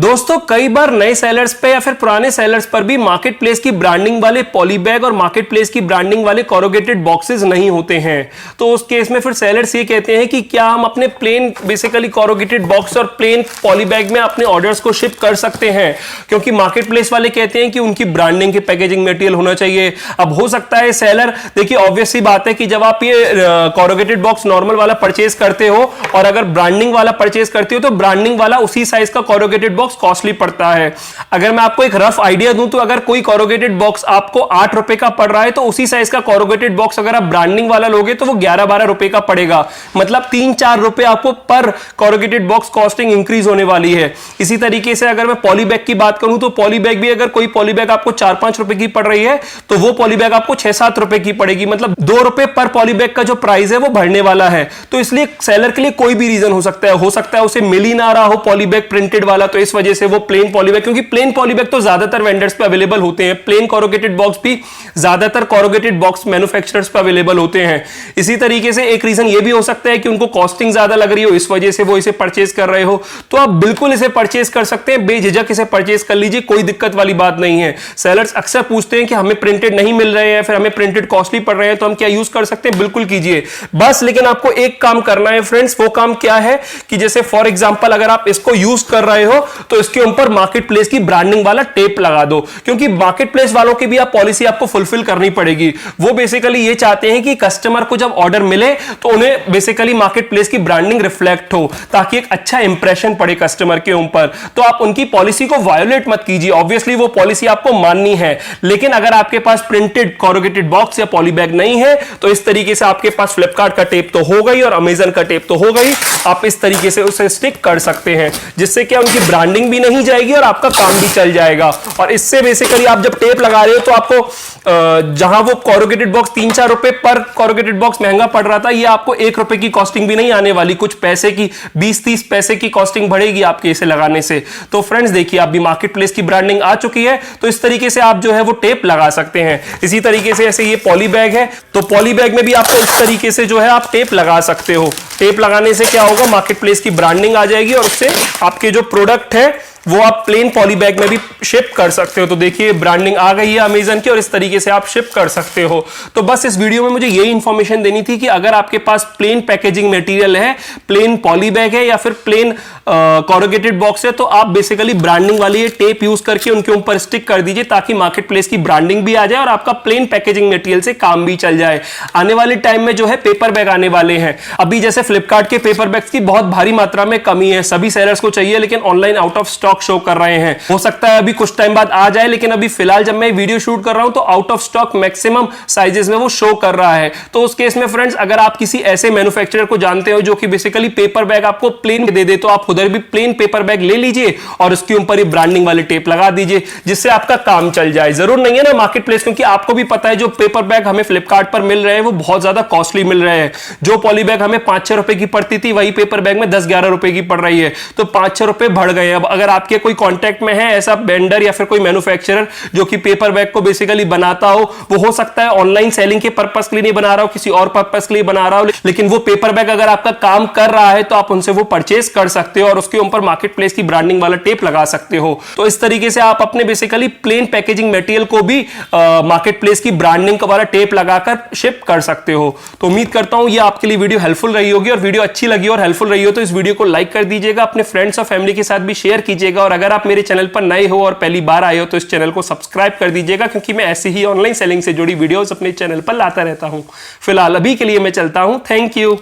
दोस्तों कई बार नए सेलर्स पे या फिर पुराने सेलर्स पर भी मार्केट प्लेस की ब्रांडिंग वाले पॉली बैग और मार्केट प्लेस की ब्रांडिंग वाले कोरोगेटेड बॉक्सेस नहीं होते हैं। तो उस केस में फिर सेलर्स ये कहते हैं कि क्या हम अपने प्लेन बेसिकली कोरोगेटेड बॉक्स और प्लेन पॉली बैग में अपने ऑर्डर्स को शिप कर सकते हैं, क्योंकि मार्केट प्लेस वाले कहते हैं कि उनकी ब्रांडिंग के पैकेजिंग मटेरियल होना चाहिए। अब हो सकता है सेलर, देखिए ऑब्वियस सी बात है कि जब आप ये कोरोगेटेड बॉक्स नॉर्मल वाला परचेज करते हो और अगर ब्रांडिंग वाला परचेज करते हो तो ब्रांडिंग वाला उसी साइज का कोरोगेटेड बॉक्स कॉस्टली पड़ता है। अगर मैं आपको एक रफ आइडिया दूं तो अगर कोई कोरोगेटेड बॉक्स आपको 8 रुपए का पड़ रहा है तो उसी साइज का कोरोगेटेड बॉक्स अगर आप ब्रांडिंग वाला लोगे तो वो 11-12 रुपए का पड़ेगा। मतलब 3-4 रुपए आपको पर कोरोगेटेड बॉक्स कॉस्टिंग इंक्रीज होने वाली है। इसी तरीके से अगर मैं पॉली बैग की बात करूं तो पॉली बैग भी अगर कोई पॉली बैग आपको 4-5 रुपए की पड़ रही है तो वो पॉली बैग आपको 6-7 रुपए की पड़ेगी। मतलब 2 रुपए पर पॉली बैग का जो प्राइस है वो बढ़ने वाला है। तो इसलिए सेलर के लिए कोई भी रीजन हो सकता है उसे मिल ही ना रहा हो पॉली बैग प्रिंटेड वाला, तो इस वजह से वो प्लेन पॉली बैग, क्योंकि प्लेन पॉली बैग तो ज्यादातर वेंडर्स पे अवेलेबल होते हैं, प्लेन कोरोगेटेड बॉक्स भी ज्यादातर कोरोगेटेड बॉक्स मैन्युफैक्चरर्स पे अवेलेबल होते हैं। इसी तरीके से एक रीजन ये भी हो सकता है कि उनको कॉस्टिंग ज्यादा लग रही हो, इस वजह से वो इसे परचेज कर रहे हो। तो आप बिल्कुल इसे परचेज कर सकते हैं, बेझिझक इसे परचेज कर लीजिए, कोई दिक्कत वाली बात नहीं है। सेलर्स अक्सर पूछते हैं कि हमें प्रिंटेड नहीं मिल रहे हैं, फिर हमें प्रिंटेड कॉस्टली पड़ रहे हैं, तो हम क्या यूज कर सकते हैं? बिल्कुल कीजिए बस। लेकिन आपको एक काम करना है फ्रेंड्स, वो काम क्या है कि जैसे फॉर एग्जांपल अगर आप इसको यूज कर रहे हो तो इसके ऊपर मार्केट प्लेस की ब्रांडिंग वाला टेप लगा दो, क्योंकि मार्केट प्लेस वालों की भी आप पॉलिसी आपको फुलफिल करनी पड़ेगी। वो बेसिकली ये चाहते हैं कि कस्टमर को जब ऑर्डर मिले तो उन्हें बेसिकली मार्केट प्लेस की ब्रांडिंग रिफ्लेक्ट हो, ताकि एक अच्छा इंप्रेशन पड़े कस्टमर के ऊपर। तो आप उनकी पॉलिसी को वायोलेट मत कीजिए, ऑब्वियसली वो पॉलिसी आपको माननी है। लेकिन अगर आपके पास प्रिंटेड कोरोगेटेड बॉक्स या पॉली बैग नहीं है तो इस तरीके से आपके पास फ्लिपकार्ट का टेप तो हो गई और अमेजन का टेप तो हो गई, आप इस तरीके से उसे स्टिक कर सकते हैं, जिससे क्या उनकी ब्रांडिंग भी नहीं जाएगी और आपका काम भी चल जाएगा। और इससे बेसिकली आप जब टेप लगा रहे हो तो आपको जहां वो कोरोगेटेड बॉक्स 3-4 रुपए पर कोरोगेटेड बॉक्स महंगा पड़ रहा था, ये आपको 1 रुपए की कॉस्टिंग भी नहीं आने वाली, कुछ पैसे की 20-30 पैसे की कॉस्टिंग बढ़ेगी आपके इसे लगाने से। तो फ्रेंड्स देखिए, आप भी मार्केट प्लेस की ब्रांडिंग आ चुकी है, तो इस तरीके से आप जो है वो टेप लगा सकते हैं। इसी तरीके से ऐसे ये पॉली बैग है, तो पॉली बैग में भी आपको इस तरीके से जो है आप टेप लगा सकते हो। टेप लगाने से क्या होगा, मार्केट प्लेस की ब्रांडिंग आ जाएगी और उससे आपके जो प्रोडक्ट है वो आप प्लेन पॉली बैग में भी शिप कर सकते हो। तो देखिए ब्रांडिंग आ गई है अमेजन की और इस तरीके से आप शिप कर सकते हो। तो बस इस वीडियो में मुझे यही इंफॉर्मेशन देनी थी कि अगर आपके पास प्लेन पैकेजिंग मटेरियल है, प्लेन पॉली बैग है या फिर प्लेन कोरोगेटेड बॉक्स है, तो आप बेसिकली ब्रांडिंग वाली ये टेप यूज करके उनके ऊपर स्टिक कर दीजिए, ताकि मार्केट प्लेस की ब्रांडिंग भी आ जाए और आपका प्लेन पैकेजिंग मटेरियल से काम भी चल जाए। आने वाले टाइम में जो है पेपर बैग आने वाले हैं। अभी जैसे फ्लिपकार्ट के पेपर बैग्स की बहुत भारी मात्रा में कमी है, सभी सेलर्स को चाहिए लेकिन online out of stock show कर रहे हैं। हो सकता है अभी कुछ टाइम बाद आ जाए, लेकिन अभी फिलहाल जब मैं वीडियो शूट कर रहा हूं तो out of stock maximum sizes में वो शो कर रहा है। तो उस केस में फ्रेंड्स, अगर आप किसी ऐसे मैन्युफैक्चरर को जानते हो जो कि बेसिकली पेपर बैग आपको प्लेन दे दे, तो आप उधर भी प्लेन पेपर बैग ले लीजिए और उसके ऊपर ही ब्रांडिंग वाले टेप लगा दीजिए, जिससे आपका काम चल जाए। जरूर नहीं है ना मार्केट प्लेस, क्योंकि आपको भी पता है जो पेपर बैग हमें फ्लिपकार्ट पर मिल रहे हैं वो बहुत ज्यादा कॉस्टली मिल रहे हैं। जो पॉली बैग हमें 5-6 रुपए की पड़ती थी, वही पेपर बैग में 10-11 रुपए की पड़ रही है, तो 5-6 रुपए बढ़ गए। अब अगर आपके कोई कॉन्टैक्ट में है ऐसा वेंडर या फिर कोई मैन्युफैक्चरर जो कि पेपर बैग को बेसिकली बनाता हो, वो हो सकता है ऑनलाइन सेलिंग के पर्पस के लिए नहीं बना रहा हो, किसी और पर्पस के लिए बना रहा हो, लेकिन वो पेपर बैग अगर आपका काम कर रहा है तो आप उनसे वो परचेज कर सकते हो और उसके ऊपर मार्केट प्लेस की ब्रांडिंग वाला टेप लगा सकते हो। तो इस तरीके से आप अपने बेसिकली प्लेन पैकेजिंग मटेरियल को भी मार्केट प्लेस की ब्रांडिंग वाला टेप लगाकर शिप कर सकते हो। तो उम्मीद करता हूं ये आपके लिए वीडियो हेल्पफुल रही होगी, और वीडियो अच्छी लगी और हेल्पफुल रही हो तो इस वीडियो को लाइक कर दीजिएगा, अपने फ्रेंड्स और फैमिली के साथ भी शेयर कीजिएगा। और अगर आप मेरे चैनल पर नए हो और पहली बार आए हो तो इस चैनल को सब्सक्राइब कर दीजिएगा, क्योंकि मैं ऐसे ही ऑनलाइन सेलिंग से जुड़ी वीडियोस अपने चैनल पर लाता रहता हूं। फिलहाल अभी के लिए मैं चलता हूं, थैंक यू।